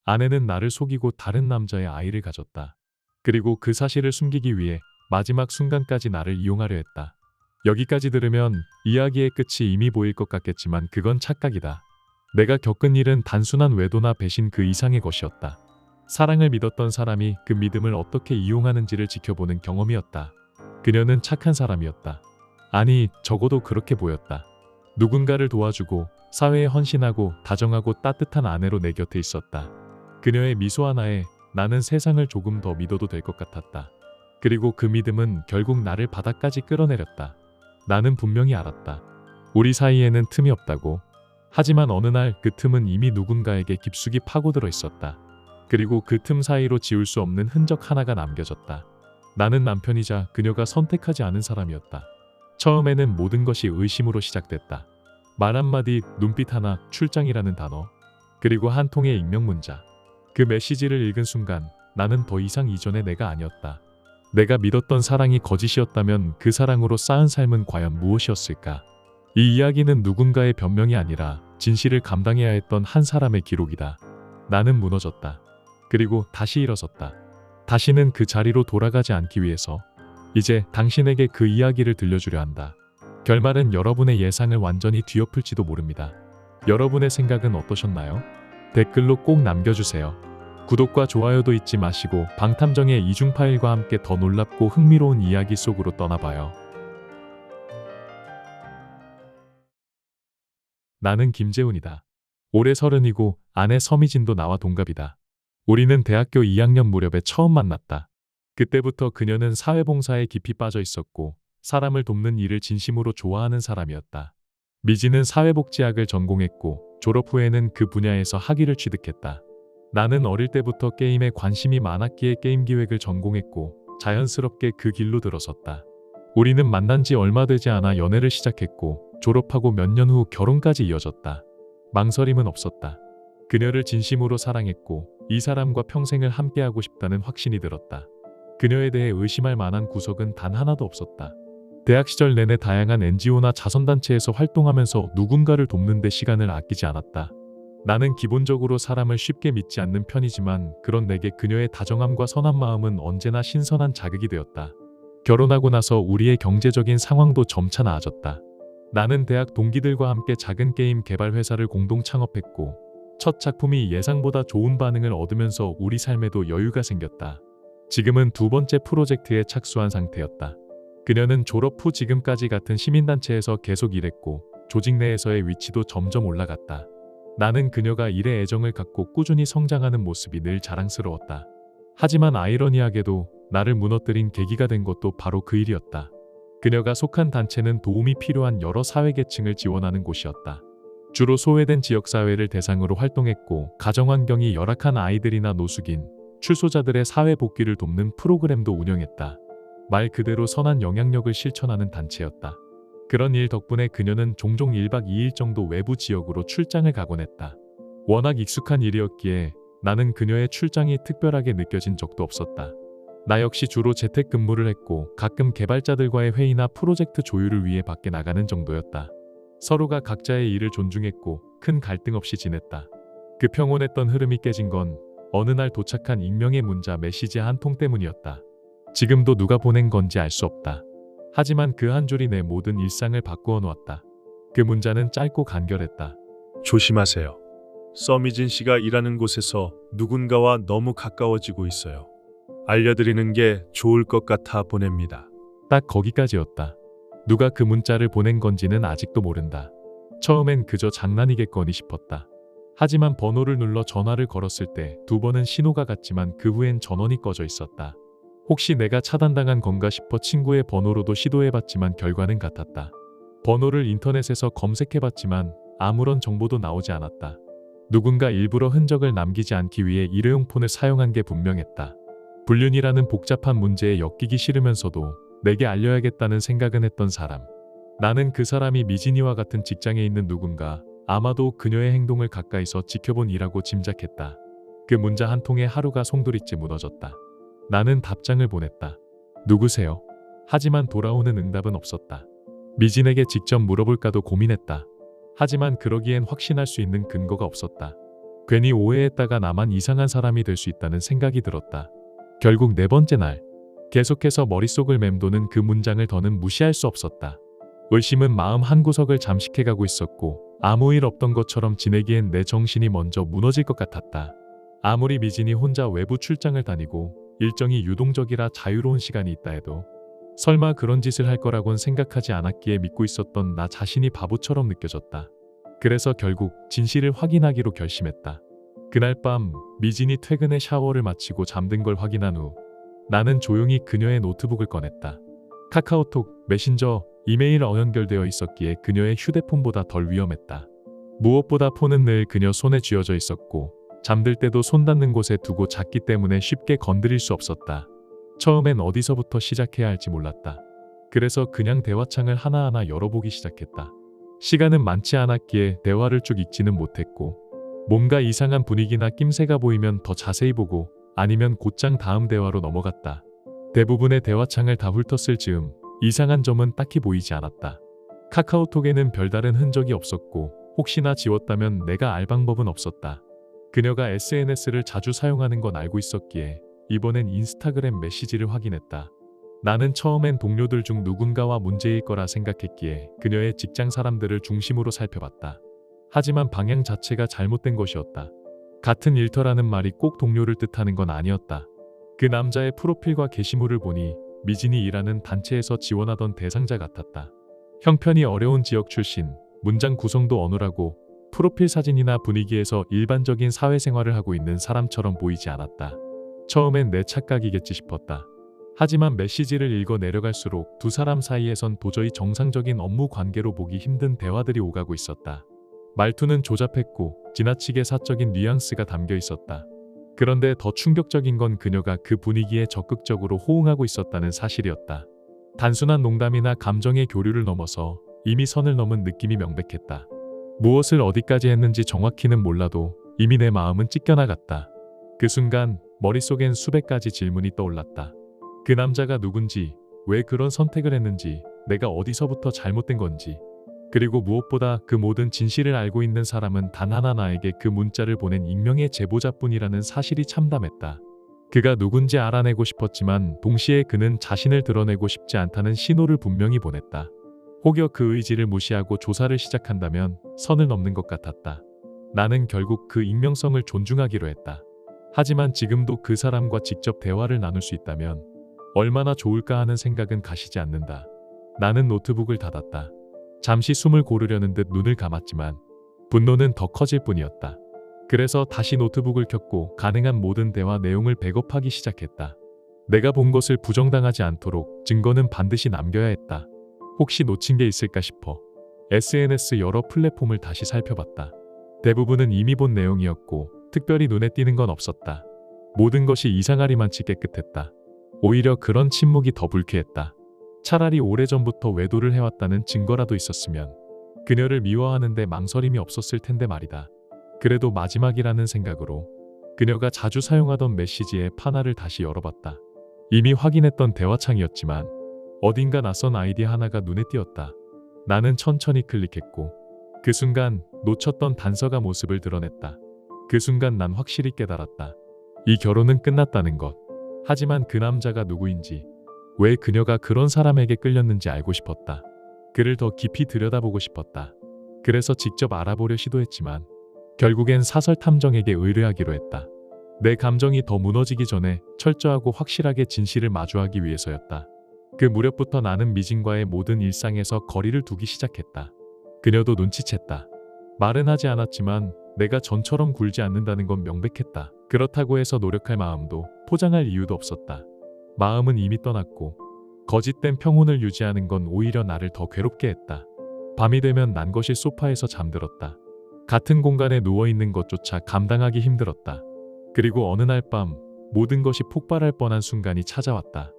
아내는 나를 속이고 다른 남자의 아이를 가졌다. 그리고 그 사실을 숨기기 위해 마지막 순간까지 나를 이용하려 했다. 여기까지 들으면 이야기의 끝이 이미 보일 것 같겠지만 그건 착각이다. 내가 겪은 일은 단순한 외도나 배신 그 이상의 것이었다. 사랑을 믿었던 사람이 그 믿음을 어떻게 이용하는지를 지켜보는 경험이었다. 그녀는 착한 사람이었다. 아니, 적어도 그렇게 보였다. 누군가를 도와주고 사회에 헌신하고 다정하고 따뜻한 아내로 내 곁에 있었다. 그녀의 미소 하나에 나는 세상을 조금 더 믿어도 될 것 같았다. 그리고 그 믿음은 결국 나를 바닥까지 끌어내렸다. 나는 분명히 알았다. 우리 사이에는 틈이 없다고. 하지만 어느 날 그 틈은 이미 누군가에게 깊숙이 파고들어 있었다. 그리고 그 틈 사이로 지울 수 없는 흔적 하나가 남겨졌다. 나는 남편이자 그녀가 선택하지 않은 사람이었다. 처음에는 모든 것이 의심으로 시작됐다. 말 한마디, 눈빛 하나, 출장이라는 단어, 그리고 한 통의 익명 문자. 그 메시지를 읽은 순간 나는 더 이상 이전의 내가 아니었다. 내가 믿었던 사랑이 거짓이었다면 그 사랑으로 쌓은 삶은 과연 무엇이었을까? 이 이야기는 누군가의 변명이 아니라 진실을 감당해야 했던 한 사람의 기록이다. 나는 무너졌다. 그리고 다시 일어섰다. 다시는 그 자리로 돌아가지 않기 위해서 이제 당신에게 그 이야기를 들려주려 한다. 결말은 여러분의 예상을 완전히 뒤엎을지도 모릅니다. 여러분의 생각은 어떠셨나요? 댓글로 꼭 남겨주세요. 구독과 좋아요도 잊지 마시고 방탐정의 이중 파일과 함께 더 놀랍고 흥미로운 이야기 속으로 떠나봐요. 나는 김재훈이다. 올해 30이고 아내 서미진도 나와 동갑이다. 우리는 대학교 2학년 무렵에 처음 만났다. 그때부터 그녀는 사회봉사에 깊이 빠져 있었고 사람을 돕는 일을 진심으로 좋아하는 사람이었다. 미지는 사회복지학을 전공했고 졸업 후에는 그 분야에서 학위를 취득했다. 나는 어릴 때부터 게임에 관심이 많았기에 게임 기획을 전공했고 자연스럽게 그 길로 들어섰다. 우리는 만난 지 얼마 되지 않아 연애를 시작했고 졸업하고 몇 년 후 결혼까지 이어졌다. 망설임은 없었다. 그녀를 진심으로 사랑했고 이 사람과 평생을 함께하고 싶다는 확신이 들었다. 그녀에 대해 의심할 만한 구석은 단 하나도 없었다. 대학 시절 내내 다양한 NGO나 자선단체에서 활동하면서 누군가를 돕는 데 시간을 아끼지 않았다. 나는 기본적으로 사람을 쉽게 믿지 않는 편이지만 그런 내게 그녀의 다정함과 선한 마음은 언제나 신선한 자극이 되었다. 결혼하고 나서 우리의 경제적인 상황도 점차 나아졌다. 나는 대학 동기들과 함께 작은 게임 개발 회사를 공동 창업했고 첫 작품이 예상보다 좋은 반응을 얻으면서 우리 삶에도 여유가 생겼다. 지금은 두 번째 프로젝트에 착수한 상태였다. 그녀는 졸업 후 지금까지 같은 시민단체에서 계속 일했고 조직 내에서의 위치도 점점 올라갔다. 나는 그녀가 일에 애정을 갖고 꾸준히 성장하는 모습이 늘 자랑스러웠다. 하지만 아이러니하게도 나를 무너뜨린 계기가 된 것도 바로 그 일이었다. 그녀가 속한 단체는 도움이 필요한 여러 사회계층을 지원하는 곳이었다. 주로 소외된 지역사회를 대상으로 활동했고 가정환경이 열악한 아이들이나 노숙인, 출소자들의 사회 복귀를 돕는 프로그램도 운영했다. 말 그대로 선한 영향력을 실천하는 단체였다. 그런 일 덕분에 그녀는 종종 1박 2일 정도 외부 지역으로 출장을 가곤 했다. 워낙 익숙한 일이었기에 나는 그녀의 출장이 특별하게 느껴진 적도 없었다. 나 역시 주로 재택근무를 했고 가끔 개발자들과의 회의나 프로젝트 조율을 위해 밖에 나가는 정도였다. 서로가 각자의 일을 존중했고 큰 갈등 없이 지냈다. 그 평온했던 흐름이 깨진 건 어느 날 도착한 익명의 문자 메시지 한 통 때문이었다. 지금도 누가 보낸 건지 알 수 없다. 하지만 그 한 줄이 내 모든 일상을 바꾸어 놓았다. 그 문자는 짧고 간결했다. 조심하세요. 서미진 씨가 일하는 곳에서 누군가와 너무 가까워지고 있어요. 알려드리는 게 좋을 것 같아 보냅니다. 딱 거기까지였다. 누가 그 문자를 보낸 건지는 아직도 모른다. 처음엔 그저 장난이겠거니 싶었다. 하지만 번호를 눌러 전화를 걸었을 때 2번은 신호가 갔지만 그 후엔 전원이 꺼져 있었다. 혹시 내가 차단당한 건가 싶어 친구의 번호로도 시도해봤지만 결과는 같았다. 번호를 인터넷에서 검색해봤지만 아무런 정보도 나오지 않았다. 누군가 일부러 흔적을 남기지 않기 위해 일회용 폰을 사용한 게 분명했다. 불륜이라는 복잡한 문제에 엮이기 싫으면서도 내게 알려야겠다는 생각은 했던 사람. 나는 그 사람이 미진이와 같은 직장에 있는 누군가, 아마도 그녀의 행동을 가까이서 지켜본 이라고 짐작했다. 그 문자 한 통에 하루가 송두리째 무너졌다. 나는 답장을 보냈다. 누구세요? 하지만 돌아오는 응답은 없었다. 미진에게 직접 물어볼까도 고민했다. 하지만 그러기엔 확신할 수 있는 근거가 없었다. 괜히 오해했다가 나만 이상한 사람이 될 수 있다는 생각이 들었다. 결국 네 번째 날, 계속해서 머릿속을 맴도는 그 문장을 더는 무시할 수 없었다. 의심은 마음 한구석을 잠식해가고 있었고 아무 일 없던 것처럼 지내기엔 내 정신이 먼저 무너질 것 같았다. 아무리 미진이 혼자 외부 출장을 다니고 일정이 유동적이라 자유로운 시간이 있다 해도 설마 그런 짓을 할 거라곤 생각하지 않았기에 믿고 있었던 나 자신이 바보처럼 느껴졌다. 그래서 결국 진실을 확인하기로 결심했다. 그날 밤 미진이 퇴근에 샤워를 마치고 잠든 걸 확인한 후 나는 조용히 그녀의 노트북을 꺼냈다. 카카오톡, 메신저, 이메일 연결되어 있었기에 그녀의 휴대폰보다 덜 위험했다. 무엇보다 폰은 늘 그녀 손에 쥐어져 있었고 잠들 때도 손 닿는 곳에 두고 잤기 때문에 쉽게 건드릴 수 없었다. 처음엔 어디서부터 시작해야 할지 몰랐다. 그래서 그냥 대화창을 하나하나 열어보기 시작했다. 시간은 많지 않았기에 대화를 쭉 읽지는 못했고 뭔가 이상한 분위기나 낌새가 보이면 더 자세히 보고 아니면 곧장 다음 대화로 넘어갔다. 대부분의 대화창을 다 훑었을 즈음 이상한 점은 딱히 보이지 않았다. 카카오톡에는 별다른 흔적이 없었고 혹시나 지웠다면 내가 알 방법은 없었다. 그녀가 SNS를 자주 사용하는 건 알고 있었기에 이번엔 인스타그램 메시지를 확인했다. 나는 처음엔 동료들 중 누군가와 문제일 거라 생각했기에 그녀의 직장 사람들을 중심으로 살펴봤다. 하지만 방향 자체가 잘못된 것이었다. 같은 일터라는 말이 꼭 동료를 뜻하는 건 아니었다. 그 남자의 프로필과 게시물을 보니 미진이 일하는 단체에서 지원하던 대상자 같았다. 형편이 어려운 지역 출신, 문장 구성도 어눌하고 프로필 사진이나 분위기에서 일반적인 사회생활을 하고 있는 사람처럼 보이지 않았다. 처음엔 내 착각이겠지 싶었다. 하지만 메시지를 읽어 내려갈수록 두 사람 사이에선 도저히 정상적인 업무 관계로 보기 힘든 대화들이 오가고 있었다. 말투는 조잡했고 지나치게 사적인 뉘앙스가 담겨 있었다. 그런데 더 충격적인 건 그녀가 그 분위기에 적극적으로 호응하고 있었다는 사실이었다. 단순한 농담이나 감정의 교류를 넘어서 이미 선을 넘은 느낌이 명백했다. 무엇을 어디까지 했는지 정확히는 몰라도 이미 내 마음은 찢겨나갔다. 그 순간 머릿속엔 수백 가지 질문이 떠올랐다. 그 남자가 누군지, 왜 그런 선택을 했는지, 내가 어디서부터 잘못된 건지, 그리고 무엇보다 그 모든 진실을 알고 있는 사람은 단 하나 나에게 그 문자를 보낸 익명의 제보자뿐이라는 사실이 참담했다. 그가 누군지 알아내고 싶었지만 동시에 그는 자신을 드러내고 싶지 않다는 신호를 분명히 보냈다. 혹여 그 의지를 무시하고 조사를 시작한다면 선을 넘는 것 같았다. 나는 결국 그 익명성을 존중하기로 했다. 하지만 지금도 그 사람과 직접 대화를 나눌 수 있다면 얼마나 좋을까 하는 생각은 가시지 않는다. 나는 노트북을 닫았다. 잠시 숨을 고르려는 듯 눈을 감았지만 분노는 더 커질 뿐이었다. 그래서 다시 노트북을 켰고 가능한 모든 대화 내용을 백업하기 시작했다. 내가 본 것을 부정당하지 않도록 증거는 반드시 남겨야 했다. 혹시 놓친 게 있을까 싶어 SNS 여러 플랫폼을 다시 살펴봤다. 대부분은 이미 본 내용이었고 특별히 눈에 띄는 건 없었다. 모든 것이 이상하리만치 깨끗했다. 오히려 그런 침묵이 더 불쾌했다. 차라리 오래전부터 외도를 해왔다는 증거라도 있었으면 그녀를 미워하는데 망설임이 없었을 텐데 말이다. 그래도 마지막이라는 생각으로 그녀가 자주 사용하던 메시지의 파나를 다시 열어봤다. 이미 확인했던 대화창이었지만 어딘가 낯선 아이디 하나가 눈에 띄었다. 나는 천천히 클릭했고 그 순간 놓쳤던 단서가 모습을 드러냈다. 그 순간 난 확실히 깨달았다. 이 결혼은 끝났다는 것. 하지만 그 남자가 누구인지, 왜 그녀가 그런 사람에게 끌렸는지 알고 싶었다. 그를 더 깊이 들여다보고 싶었다. 그래서 직접 알아보려 시도했지만 결국엔 사설 탐정에게 의뢰하기로 했다. 내 감정이 더 무너지기 전에 철저하고 확실하게 진실을 마주하기 위해서였다. 그 무렵부터 나는 미진과의 모든 일상에서 거리를 두기 시작했다. 그녀도 눈치챘다. 말은 하지 않았지만 내가 전처럼 굴지 않는다는 건 명백했다. 그렇다고 해서 노력할 마음도 포장할 이유도 없었다. 마음은 이미 떠났고 거짓된 평온을 유지하는 건 오히려 나를 더 괴롭게 했다. 밤이 되면 난 거실 소파에서 잠들었다. 같은 공간에 누워있는 것조차 감당하기 힘들었다. 그리고 어느 날 밤 모든 것이 폭발할 뻔한 순간이 찾아왔다.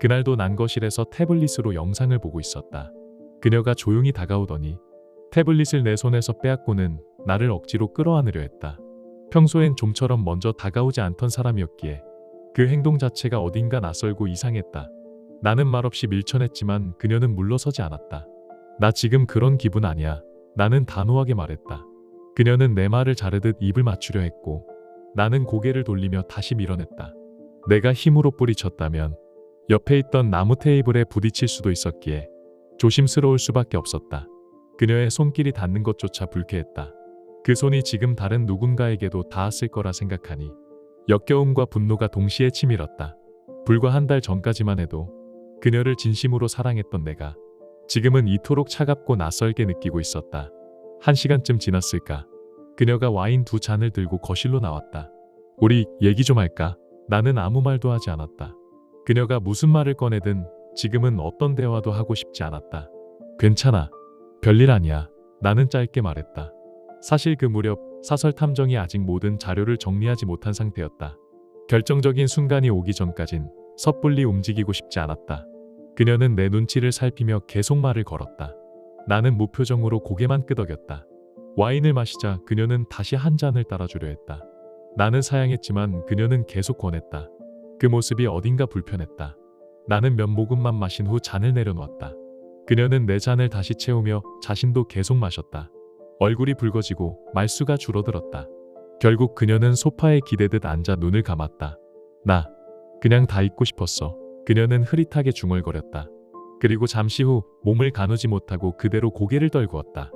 그날도 난 거실에서 태블릿으로 영상을 보고 있었다. 그녀가 조용히 다가오더니 태블릿을 내 손에서 빼앗고는 나를 억지로 끌어안으려 했다. 평소엔 좀처럼 먼저 다가오지 않던 사람이었기에 그 행동 자체가 어딘가 낯설고 이상했다. 나는 말없이 밀쳐냈지만 그녀는 물러서지 않았다. 나 지금 그런 기분 아니야. 나는 단호하게 말했다. 그녀는 내 말을 자르듯 입을 맞추려 했고 나는 고개를 돌리며 다시 밀어냈다. 내가 힘으로 뿌리쳤다면 옆에 있던 나무 테이블에 부딪힐 수도 있었기에 조심스러울 수밖에 없었다. 그녀의 손길이 닿는 것조차 불쾌했다. 그 손이 지금 다른 누군가에게도 닿았을 거라 생각하니 역겨움과 분노가 동시에 치밀었다. 불과 한 달 전까지만 해도 그녀를 진심으로 사랑했던 내가 지금은 이토록 차갑고 낯설게 느끼고 있었다. 1시간쯤 지났을까? 그녀가 와인 2잔을 들고 거실로 나왔다. 우리 얘기 좀 할까? 나는 아무 말도 하지 않았다. 그녀가 무슨 말을 꺼내든 지금은 어떤 대화도 하고 싶지 않았다. 괜찮아. 별일 아니야. 나는 짧게 말했다. 사실 그 무렵 사설 탐정이 아직 모든 자료를 정리하지 못한 상태였다. 결정적인 순간이 오기 전까진 섣불리 움직이고 싶지 않았다. 그녀는 내 눈치를 살피며 계속 말을 걸었다. 나는 무표정으로 고개만 끄덕였다. 와인을 마시자 그녀는 다시 한 잔을 따라주려 했다. 나는 사양했지만 그녀는 계속 권했다. 그 모습이 어딘가 불편했다. 나는 몇 모금만 마신 후 잔을 내려놓았다. 그녀는 내 잔을 다시 채우며 자신도 계속 마셨다. 얼굴이 붉어지고 말수가 줄어들었다. 결국 그녀는 소파에 기대듯 앉아 눈을 감았다. 나 그냥 다 잊고 싶었어. 그녀는 흐릿하게 중얼거렸다. 그리고 잠시 후 몸을 가누지 못하고 그대로 고개를 떨구었다.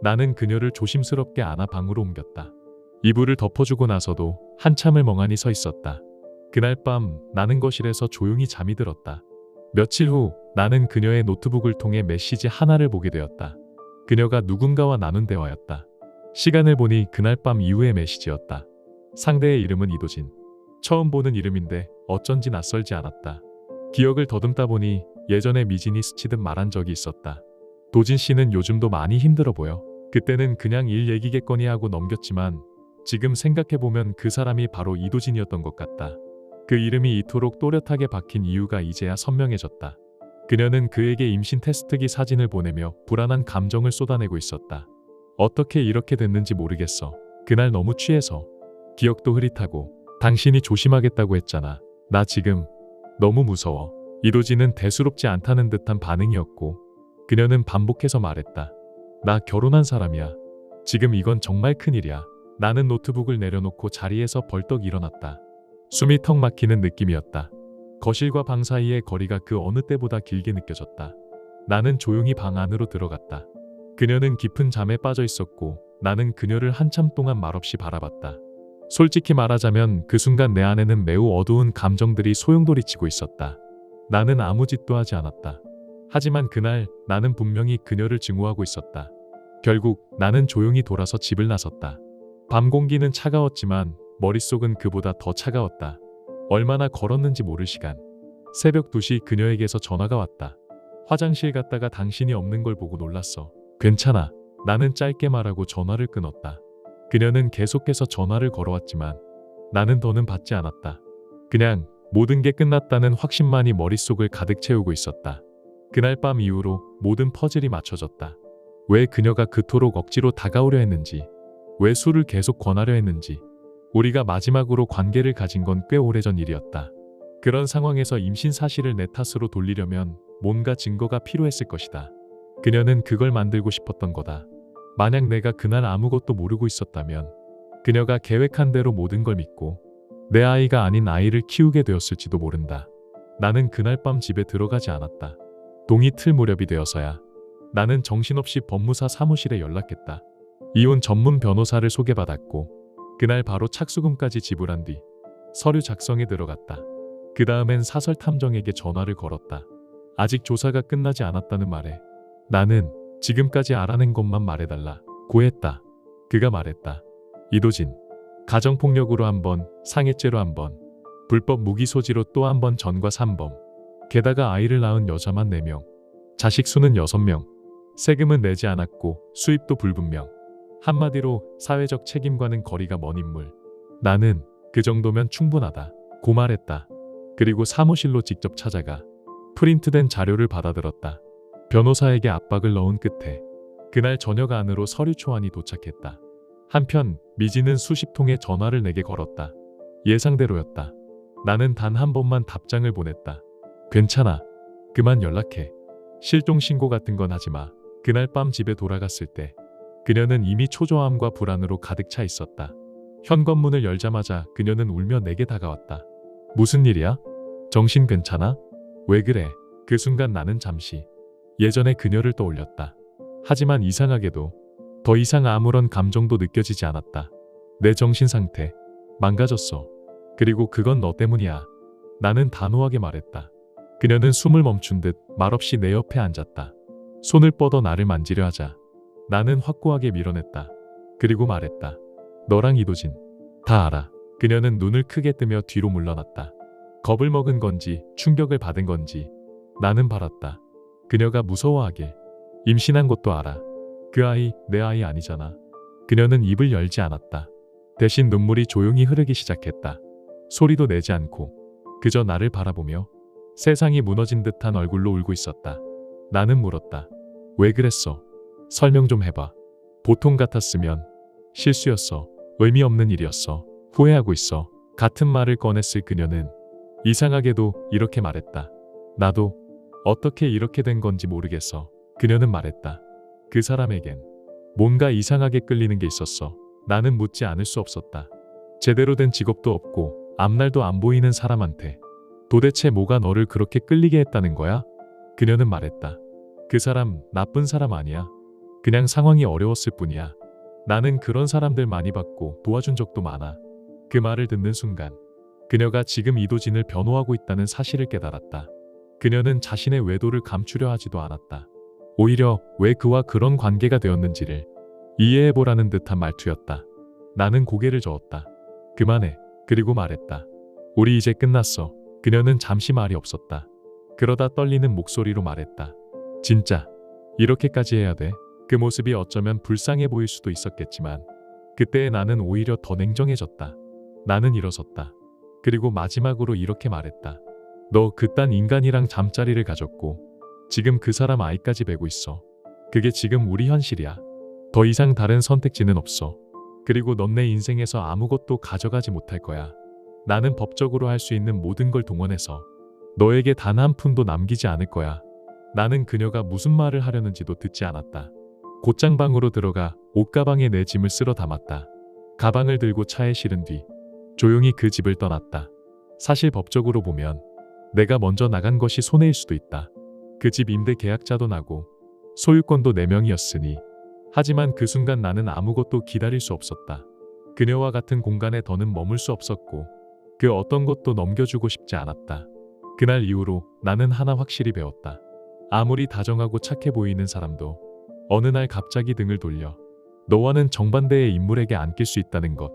나는 그녀를 조심스럽게 안아 방으로 옮겼다. 이불을 덮어주고 나서도 한참을 멍하니 서 있었다. 그날 밤 나는 거실에서 조용히 잠이 들었다. 며칠 후 나는 그녀의 노트북을 통해 메시지 하나를 보게 되었다. 그녀가 누군가와 나눈 대화였다. 시간을 보니 그날 밤 이후의 메시지였다. 상대의 이름은 이도진. 처음 보는 이름인데 어쩐지 낯설지 않았다. 기억을 더듬다 보니 예전에 미진이 스치듯 말한 적이 있었다. 도진 씨는 요즘도 많이 힘들어 보여. 그때는 그냥 일 얘기겠거니 하고 넘겼지만 지금 생각해보면 그 사람이 바로 이도진이었던 것 같다. 그 이름이 이토록 또렷하게 박힌 이유가 이제야 선명해졌다. 그녀는 그에게 임신 테스트기 사진을 보내며 불안한 감정을 쏟아내고 있었다. 어떻게 이렇게 됐는지 모르겠어. 그날 너무 취해서. 기억도 흐릿하고. 당신이 조심하겠다고 했잖아. 나 지금 너무 무서워. 이도진은 대수롭지 않다는 듯한 반응이었고 그녀는 반복해서 말했다. 나 결혼한 사람이야. 지금 이건 정말 큰일이야. 나는 노트북을 내려놓고 자리에서 벌떡 일어났다. 숨이 턱 막히는 느낌이었다. 거실과 방 사이의 거리가 그 어느 때보다 길게 느껴졌다. 나는 조용히 방 안으로 들어갔다. 그녀는 깊은 잠에 빠져 있었고 나는 그녀를 한참 동안 말없이 바라봤다. 솔직히 말하자면 그 순간 내 안에는 매우 어두운 감정들이 소용돌이치고 있었다. 나는 아무 짓도 하지 않았다. 하지만 그날 나는 분명히 그녀를 증오하고 있었다. 결국 나는 조용히 돌아서 집을 나섰다. 밤 공기는 차가웠지만 머릿속은 그보다 더 차가웠다. 얼마나 걸었는지 모를 시간. 새벽 2시 그녀에게서 전화가 왔다. 화장실 갔다가 당신이 없는 걸 보고 놀랐어. 괜찮아. 나는 짧게 말하고 전화를 끊었다. 그녀는 계속해서 전화를 걸어왔지만 나는 더는 받지 않았다. 그냥 모든 게 끝났다는 확신만이 머릿속을 가득 채우고 있었다. 그날 밤 이후로 모든 퍼즐이 맞춰졌다. 왜 그녀가 그토록 억지로 다가오려 했는지, 왜 술을 계속 권하려 했는지, 우리가 마지막으로 관계를 가진 건 꽤 오래전 일이었다. 그런 상황에서 임신 사실을 내 탓으로 돌리려면 뭔가 증거가 필요했을 것이다. 그녀는 그걸 만들고 싶었던 거다. 만약 내가 그날 아무것도 모르고 있었다면 그녀가 계획한 대로 모든 걸 믿고 내 아이가 아닌 아이를 키우게 되었을지도 모른다. 나는 그날 밤 집에 들어가지 않았다. 동이 틀 무렵이 되어서야 나는 정신없이 법무사 사무실에 연락했다. 이혼 전문 변호사를 소개받았고 그날 바로 착수금까지 지불한 뒤 서류 작성에 들어갔다. 그 다음엔 사설 탐정에게 전화를 걸었다. 아직 조사가 끝나지 않았다는 말에 나는 지금까지 알아낸 것만 말해달라 고했다. 그가 말했다. 이도진, 가정폭력으로 1번, 상해죄로 1번, 불법 무기 소지로 또 1번 전과 3범, 게다가 아이를 낳은 여자만 4명, 자식 수는 6명, 세금은 내지 않았고 수입도 불분명. 한마디로 사회적 책임과는 거리가 먼 인물. 나는 그 정도면 충분하다 고 말했다. 그리고 사무실로 직접 찾아가 프린트된 자료를 받아들었다. 변호사에게 압박을 넣은 끝에 그날 저녁 안으로 서류 초안이 도착했다. 한편 미지는 수십 통의 전화를 내게 걸었다. 예상대로였다. 나는 단 한 번만 답장을 보냈다. 괜찮아. 그만 연락해. 실종 신고 같은 건 하지 마. 그날 밤 집에 돌아갔을 때 그녀는 이미 초조함과 불안으로 가득 차 있었다. 현관문을 열자마자 그녀는 울며 내게 다가왔다. 무슨 일이야? 정신 괜찮아? 왜 그래? 그 순간 나는 잠시 예전의 그녀를 떠올렸다. 하지만 이상하게도 더 이상 아무런 감정도 느껴지지 않았다. 내 정신 상태 망가졌어. 그리고 그건 너 때문이야. 나는 단호하게 말했다. 그녀는 숨을 멈춘 듯 말없이 내 옆에 앉았다. 손을 뻗어 나를 만지려 하자 나는 확고하게 밀어냈다. 그리고 말했다. 너랑 이도진 다 알아. 그녀는 눈을 크게 뜨며 뒤로 물러났다. 겁을 먹은 건지 충격을 받은 건지 나는 바랐다. 그녀가 무서워하길. 임신한 것도 알아. 그 아이 내 아이 아니잖아. 그녀는 입을 열지 않았다. 대신 눈물이 조용히 흐르기 시작했다. 소리도 내지 않고 그저 나를 바라보며 세상이 무너진 듯한 얼굴로 울고 있었다. 나는 물었다. 왜 그랬어? 설명 좀 해봐. 보통 같았으면 실수였어. 의미 없는 일이었어. 후회하고 있어. 같은 말을 꺼냈을 그녀는 이상하게도 이렇게 말했다. 나도 어떻게 이렇게 된 건지 모르겠어. 그녀는 말했다. 그 사람에겐 뭔가 이상하게 끌리는 게 있었어. 나는 묻지 않을 수 없었다. 제대로 된 직업도 없고 앞날도 안 보이는 사람한테 도대체 뭐가 너를 그렇게 끌리게 했다는 거야? 그녀는 말했다. 그 사람 나쁜 사람 아니야. 그냥 상황이 어려웠을 뿐이야. 나는 그런 사람들 많이 봤고 도와준 적도 많아. 그 말을 듣는 순간 그녀가 지금 이도진을 변호하고 있다는 사실을 깨달았다. 그녀는 자신의 외도를 감추려 하지도 않았다. 오히려 왜 그와 그런 관계가 되었는지를 이해해보라는 듯한 말투였다. 나는 고개를 저었다. 그만해. 그리고 말했다. 우리 이제 끝났어. 그녀는 잠시 말이 없었다. 그러다 떨리는 목소리로 말했다. 진짜 이렇게까지 해야 돼? 그 모습이 어쩌면 불쌍해 보일 수도 있었겠지만 그때의 나는 오히려 더 냉정해졌다. 나는 일어섰다. 그리고 마지막으로 이렇게 말했다. 너 그딴 인간이랑 잠자리를 가졌고 지금 그 사람 아이까지 베고 있어. 그게 지금 우리 현실이야. 더 이상 다른 선택지는 없어. 그리고 넌 내 인생에서 아무것도 가져가지 못할 거야. 나는 법적으로 할 수 있는 모든 걸 동원해서 너에게 단 한 푼도 남기지 않을 거야. 나는 그녀가 무슨 말을 하려는지도 듣지 않았다. 곧장 방으로 들어가 옷가방에 내 짐을 쓸어 담았다. 가방을 들고 차에 실은 뒤 조용히 그 집을 떠났다. 사실 법적으로 보면 내가 먼저 나간 것이 손해일 수도 있다. 그 집 임대 계약자도 나고 소유권도 내 명이었으니. 하지만 그 순간 나는 아무것도 기다릴 수 없었다. 그녀와 같은 공간에 더는 머물 수 없었고 그 어떤 것도 넘겨주고 싶지 않았다. 그날 이후로 나는 하나 확실히 배웠다. 아무리 다정하고 착해 보이는 사람도 어느 날 갑자기 등을 돌려 너와는 정반대의 인물에게 안길 수 있다는 것.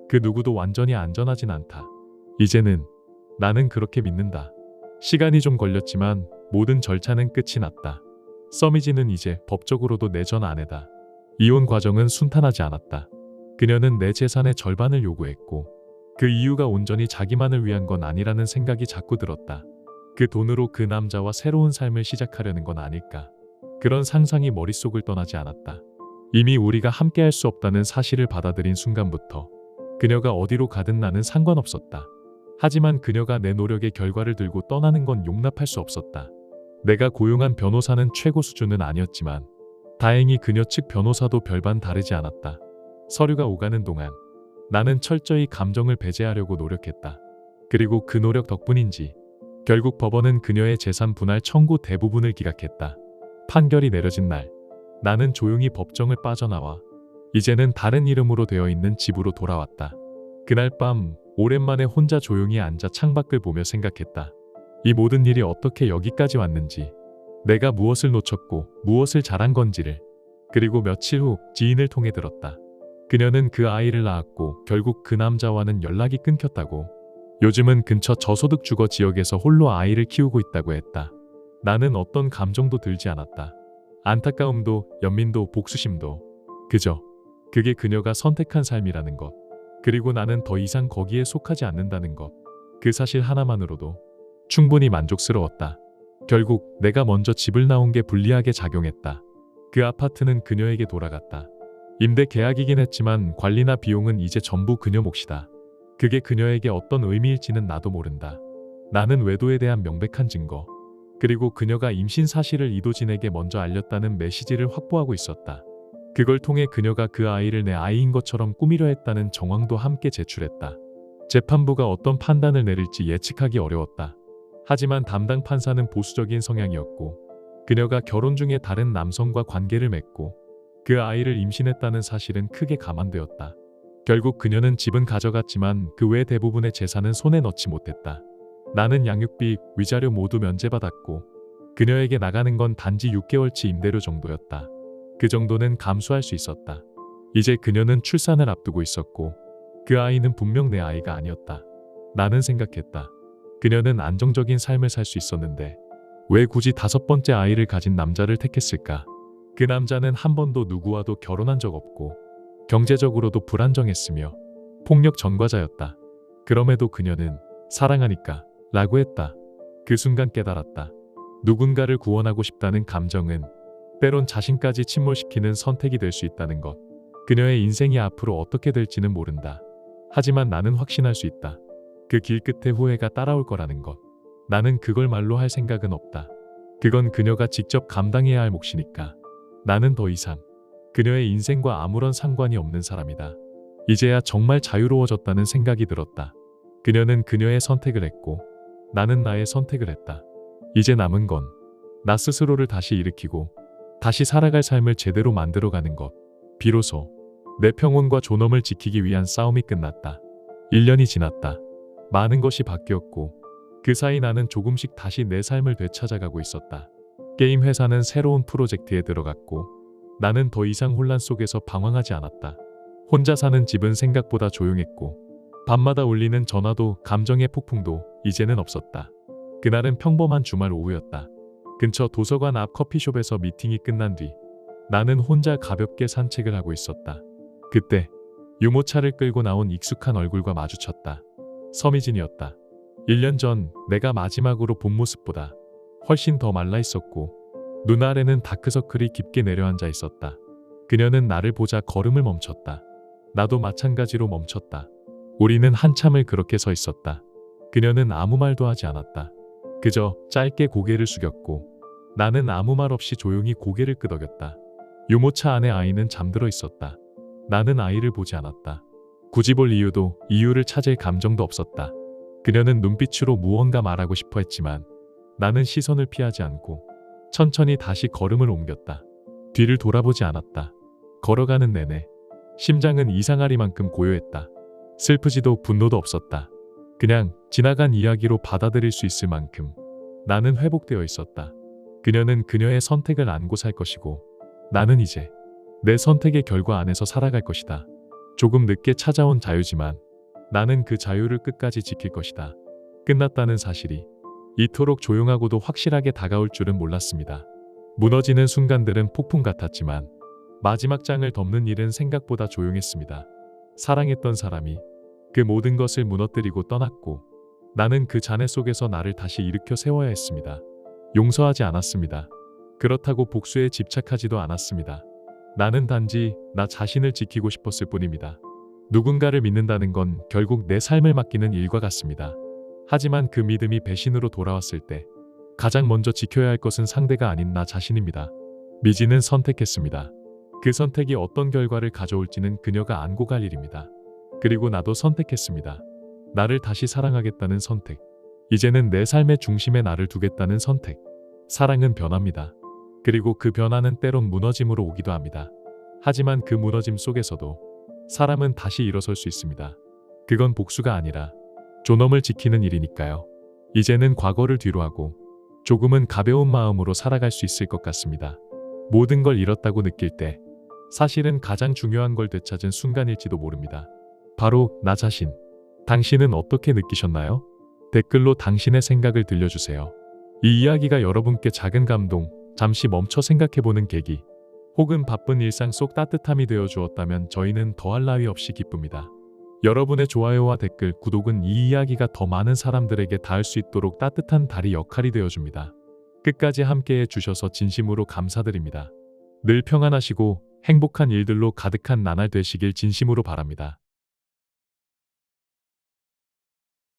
그 누구도 완전히 안전하진 않다. 이제는 나는 그렇게 믿는다. 시간이 좀 걸렸지만 모든 절차는 끝이 났다. 서미지는 이제 법적으로도 내 전 아내다. 이혼 과정은 순탄하지 않았다. 그녀는 내 재산의 절반을 요구했고 그 이유가 온전히 자기만을 위한 건 아니라는 생각이 자꾸 들었다. 그 돈으로 그 남자와 새로운 삶을 시작하려는 건 아닐까. 그런 상상이 머릿속을 떠나지 않았다. 이미 우리가 함께할 수 없다는 사실을 받아들인 순간부터 그녀가 어디로 가든 나는 상관없었다. 하지만 그녀가 내 노력의 결과를 들고 떠나는 건 용납할 수 없었다. 내가 고용한 변호사는 최고 수준은 아니었지만 다행히 그녀 측 변호사도 별반 다르지 않았다. 서류가 오가는 동안 나는 철저히 감정을 배제하려고 노력했다. 그리고 그 노력 덕분인지 결국 법원은 그녀의 재산 분할 청구 대부분을 기각했다. 판결이 내려진 날 나는 조용히 법정을 빠져나와 이제는 다른 이름으로 되어 있는 집으로 돌아왔다. 그날 밤 오랜만에 혼자 조용히 앉아 창밖을 보며 생각했다. 이 모든 일이 어떻게 여기까지 왔는지, 내가 무엇을 놓쳤고 무엇을 잘한 건지를. 그리고 며칠 후 지인을 통해 들었다. 그녀는 그 아이를 낳았고 결국 그 남자와는 연락이 끊겼다고. 요즘은 근처 저소득 주거 지역에서 홀로 아이를 키우고 있다고 했다. 나는 어떤 감정도 들지 않았다. 안타까움도 연민도 복수심도. 그저 그게 그녀가 선택한 삶이라는 것. 그리고 나는 더 이상 거기에 속하지 않는다는 것. 그 사실 하나만으로도 충분히 만족스러웠다. 결국 내가 먼저 집을 나온 게 불리하게 작용했다. 그 아파트는 그녀에게 돌아갔다. 임대 계약이긴 했지만 관리나 비용은 이제 전부 그녀 몫이다. 그게 그녀에게 어떤 의미일지는 나도 모른다. 나는 외도에 대한 명백한 증거, 그리고 그녀가 임신 사실을 이도진에게 먼저 알렸다는 메시지를 확보하고 있었다. 그걸 통해 그녀가 그 아이를 내 아이인 것처럼 꾸미려 했다는 정황도 함께 제출했다. 재판부가 어떤 판단을 내릴지 예측하기 어려웠다. 하지만 담당 판사는 보수적인 성향이었고 그녀가 결혼 중에 다른 남성과 관계를 맺고 그 아이를 임신했다는 사실은 크게 감안되었다. 결국 그녀는 집은 가져갔지만 그 외 대부분의 재산은 손에 넣지 못했다. 나는 양육비, 위자료 모두 면제받았고 그녀에게 나가는 건 단지 6개월치 임대료 정도였다. 그 정도는 감수할 수 있었다. 이제 그녀는 출산을 앞두고 있었고 그 아이는 분명 내 아이가 아니었다. 나는 생각했다. 그녀는 안정적인 삶을 살 수 있었는데 왜 굳이 5번째 아이를 가진 남자를 택했을까? 그 남자는 한 번도 누구와도 결혼한 적 없고 경제적으로도 불안정했으며 폭력 전과자였다. 그럼에도 그녀는 사랑하니까 라고 했다. 그 순간 깨달았다. 누군가를 구원하고 싶다는 감정은 때론 자신까지 침몰시키는 선택이 될 수 있다는 것. 그녀의 인생이 앞으로 어떻게 될지는 모른다. 하지만 나는 확신할 수 있다. 그 길 끝에 후회가 따라올 거라는 것. 나는 그걸 말로 할 생각은 없다. 그건 그녀가 직접 감당해야 할 몫이니까. 나는 더 이상 그녀의 인생과 아무런 상관이 없는 사람이다. 이제야 정말 자유로워졌다는 생각이 들었다. 그녀는 그녀의 선택을 했고 나는 나의 선택을 했다. 이제 남은 건 나 스스로를 다시 일으키고 다시 살아갈 삶을 제대로 만들어가는 것. 비로소 내 평온과 존엄을 지키기 위한 싸움이 끝났다. 1년이 지났다. 많은 것이 바뀌었고 그 사이 나는 조금씩 다시 내 삶을 되찾아가고 있었다. 게임 회사는 새로운 프로젝트에 들어갔고 나는 더 이상 혼란 속에서 방황하지 않았다. 혼자 사는 집은 생각보다 조용했고 밤마다 울리는 전화도 감정의 폭풍도 이제는 없었다. 그날은 평범한 주말 오후였다. 근처 도서관 앞 커피숍에서 미팅이 끝난 뒤 나는 혼자 가볍게 산책을 하고 있었다. 그때 유모차를 끌고 나온 익숙한 얼굴과 마주쳤다. 서미진이었다. 1년 전 내가 마지막으로 본 모습보다 훨씬 더 말라 있었고 눈 아래는 다크서클이 깊게 내려앉아 있었다. 그녀는 나를 보자 걸음을 멈췄다. 나도 마찬가지로 멈췄다. 우리는 한참을 그렇게 서 있었다. 그녀는 아무 말도 하지 않았다. 그저 짧게 고개를 숙였고 나는 아무 말 없이 조용히 고개를 끄덕였다. 유모차 안에 아이는 잠들어 있었다. 나는 아이를 보지 않았다. 굳이 볼 이유를 찾을 감정도 없었다. 그녀는 눈빛으로 무언가 말하고 싶어 했지만 나는 시선을 피하지 않고 천천히 다시 걸음을 옮겼다. 뒤를 돌아보지 않았다. 걸어가는 내내 심장은 이상하리만큼 고요했다. 슬프지도 분노도 없었다. 그냥 지나간 이야기로 받아들일 수 있을 만큼 나는 회복되어 있었다. 그녀는 그녀의 선택을 안고 살 것이고 나는 이제 내 선택의 결과 안에서 살아갈 것이다. 조금 늦게 찾아온 자유지만 나는 그 자유를 끝까지 지킬 것이다. 끝났다는 사실이 이토록 조용하고도 확실하게 다가올 줄은 몰랐습니다. 무너지는 순간들은 폭풍 같았지만 마지막 장을 덮는 일은 생각보다 조용했습니다. 사랑했던 사람이 그 모든 것을 무너뜨리고 떠났고 나는 그 잔해 속에서 나를 다시 일으켜 세워야 했습니다. 용서하지 않았습니다. 그렇다고 복수에 집착하지도 않았습니다. 나는 단지 나 자신을 지키고 싶었을 뿐입니다. 누군가를 믿는다는 건 결국 내 삶을 맡기는 일과 같습니다. 하지만 그 믿음이 배신으로 돌아왔을 때 가장 먼저 지켜야 할 것은 상대가 아닌 나 자신입니다. 미지는 선택했습니다. 그 선택이 어떤 결과를 가져올지는 그녀가 안고 갈 일입니다. 그리고 나도 선택했습니다. 나를 다시 사랑하겠다는 선택. 이제는 내 삶의 중심에 나를 두겠다는 선택. 사랑은 변합니다. 그리고 그 변화는 때론 무너짐으로 오기도 합니다. 하지만 그 무너짐 속에서도 사람은 다시 일어설 수 있습니다. 그건 복수가 아니라 존엄을 지키는 일이니까요. 이제는 과거를 뒤로하고 조금은 가벼운 마음으로 살아갈 수 있을 것 같습니다. 모든 걸 잃었다고 느낄 때 사실은 가장 중요한 걸 되찾은 순간일지도 모릅니다. 바로 나 자신. 당신은 어떻게 느끼셨나요? 댓글로 당신의 생각을 들려주세요. 이 이야기가 여러분께 작은 감동, 잠시 멈춰 생각해보는 계기, 혹은 바쁜 일상 속 따뜻함이 되어 주었다면 저희는 더할 나위 없이 기쁩니다. 여러분의 좋아요와 댓글, 구독은 이 이야기가 더 많은 사람들에게 닿을 수 있도록 따뜻한 다리 역할이 되어줍니다. 끝까지 함께해 주셔서 진심으로 감사드립니다. 늘 평안하시고 행복한 일들로 가득한 나날 되시길 진심으로 바랍니다.